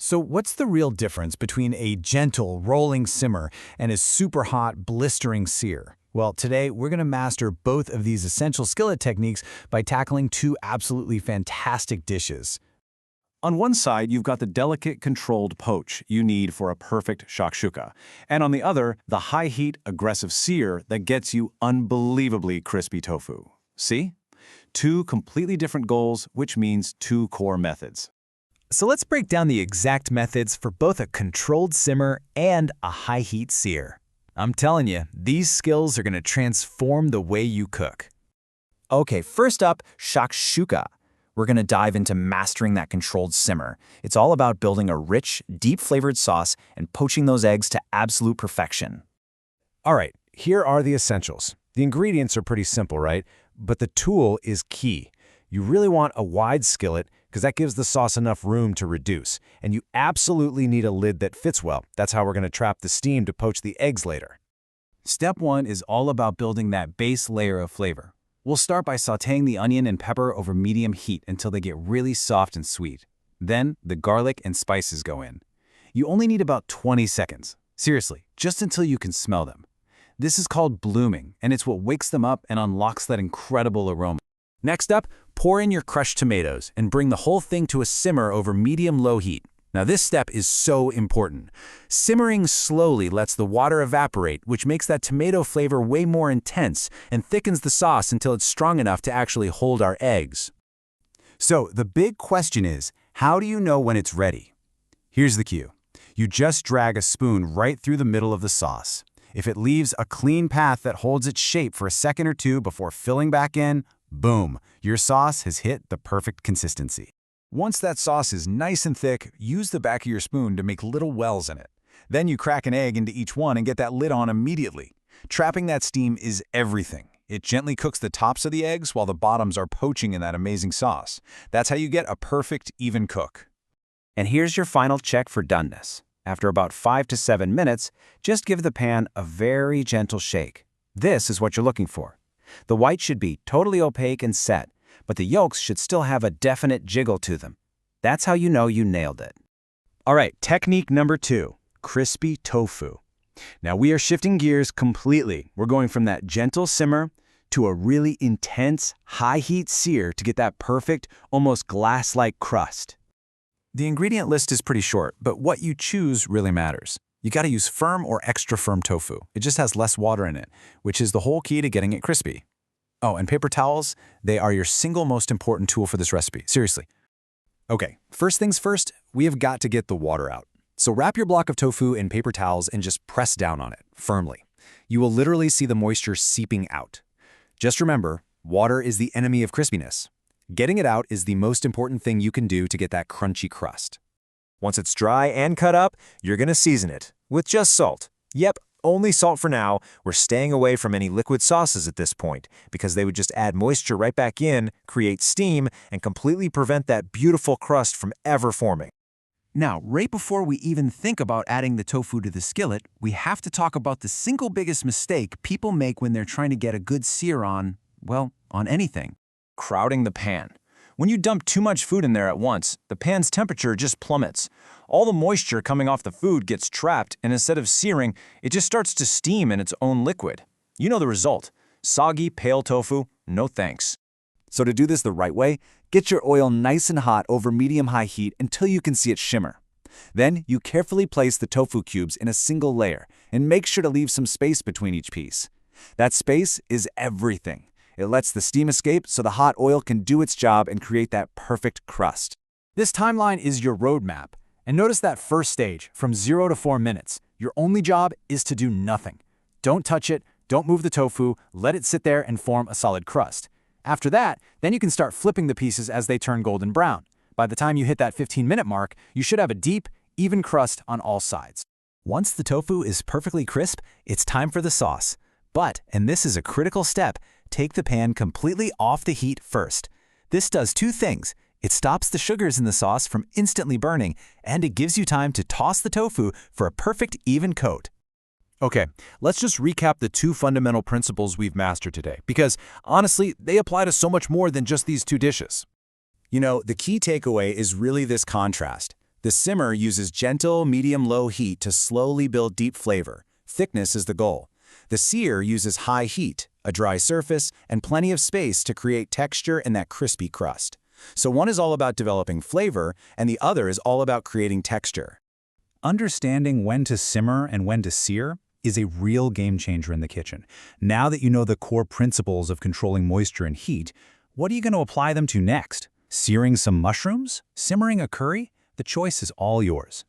So what's the real difference between a gentle, rolling simmer and a super hot, blistering sear? Well, today we're going to master both of these essential skillet techniques by tackling two absolutely fantastic dishes. On one side, you've got the delicate, controlled poach you need for a perfect shakshuka, and on the other, the high-heat, aggressive sear that gets you unbelievably crispy tofu. See? Two completely different goals, which means two core methods. So let's break down the exact methods for both a controlled simmer and a high-heat sear. I'm telling you, these skills are going to transform the way you cook. Okay, first up, shakshuka. We're going to dive into mastering that controlled simmer. It's all about building a rich, deep-flavored sauce and poaching those eggs to absolute perfection. All right, here are the essentials. The ingredients are pretty simple, right? But the tool is key. You really want a wide skillet because that gives the sauce enough room to reduce. And you absolutely need a lid that fits well. That's how we're going to trap the steam to poach the eggs later. Step 1 is all about building that base layer of flavor. We'll start by sautéing the onion and pepper over medium heat until they get really soft and sweet. Then, the garlic and spices go in. You only need about 20 seconds. Seriously, just until you can smell them. This is called blooming, and it's what wakes them up and unlocks that incredible aroma. Next up, pour in your crushed tomatoes and bring the whole thing to a simmer over medium-low heat. Now this step is so important. Simmering slowly lets the water evaporate, which makes that tomato flavor way more intense and thickens the sauce until it's strong enough to actually hold our eggs. So the big question is, how do you know when it's ready? Here's the cue. You just drag a spoon right through the middle of the sauce. If it leaves a clean path that holds its shape for a second or two before filling back in, boom, your sauce has hit the perfect consistency. Once that sauce is nice and thick, use the back of your spoon to make little wells in it. Then you crack an egg into each one and get that lid on immediately. Trapping that steam is everything. It gently cooks the tops of the eggs while the bottoms are poaching in that amazing sauce. That's how you get a perfect, even cook. And here's your final check for doneness. After about 5 to 7 minutes, just give the pan a very gentle shake. This is what you're looking for. The white should be totally opaque and set, but the yolks should still have a definite jiggle to them. That's how you know you nailed it. All right, technique number 2, crispy tofu. Now we are shifting gears completely. We're going from that gentle simmer to a really intense, high-heat sear to get that perfect, almost glass-like crust. The ingredient list is pretty short, but what you choose really matters. You gotta use firm or extra firm tofu. It just has less water in it, which is the whole key to getting it crispy. Oh, and paper towels, they are your single most important tool for this recipe, seriously. Okay, first things first, we have got to get the water out. So wrap your block of tofu in paper towels and just press down on it, firmly. You will literally see the moisture seeping out. Just remember, water is the enemy of crispiness. Getting it out is the most important thing you can do to get that crunchy crust. Once it's dry and cut up, you're gonna season it with just salt. Yep, only salt for now. We're staying away from any liquid sauces at this point because they would just add moisture right back in, create steam, and completely prevent that beautiful crust from ever forming. Now, right before we even think about adding the tofu to the skillet, we have to talk about the single biggest mistake people make when they're trying to get a good sear on, well, on anything. Crowding the pan. When you dump too much food in there at once, the pan's temperature just plummets. All the moisture coming off the food gets trapped, and instead of searing, it just starts to steam in its own liquid. You know the result. Soggy, pale tofu, no thanks. So to do this the right way, get your oil nice and hot over medium-high heat until you can see it shimmer. Then you carefully place the tofu cubes in a single layer, and make sure to leave some space between each piece. That space is everything. It lets the steam escape so the hot oil can do its job and create that perfect crust. This timeline is your roadmap. And notice that first stage, from 0 to 4 minutes. Your only job is to do nothing. Don't touch it, don't move the tofu, let it sit there and form a solid crust. After that, then you can start flipping the pieces as they turn golden brown. By the time you hit that 15-minute mark, you should have a deep, even crust on all sides. Once the tofu is perfectly crisp, it's time for the sauce. But, and this is a critical step, take the pan completely off the heat first. This does two things. It stops the sugars in the sauce from instantly burning, and it gives you time to toss the tofu for a perfect even coat. Okay, let's just recap the two fundamental principles we've mastered today, because honestly, they apply to so much more than just these two dishes. You know, the key takeaway is really this contrast. The simmer uses gentle, medium-low heat to slowly build deep flavor. Thickness is the goal. The sear uses high heat, a dry surface, and plenty of space to create texture and that crispy crust. So one is all about developing flavor, and the other is all about creating texture. Understanding when to simmer and when to sear is a real game changer in the kitchen. Now that you know the core principles of controlling moisture and heat, what are you going to apply them to next? Searing some mushrooms? Simmering a curry? The choice is all yours.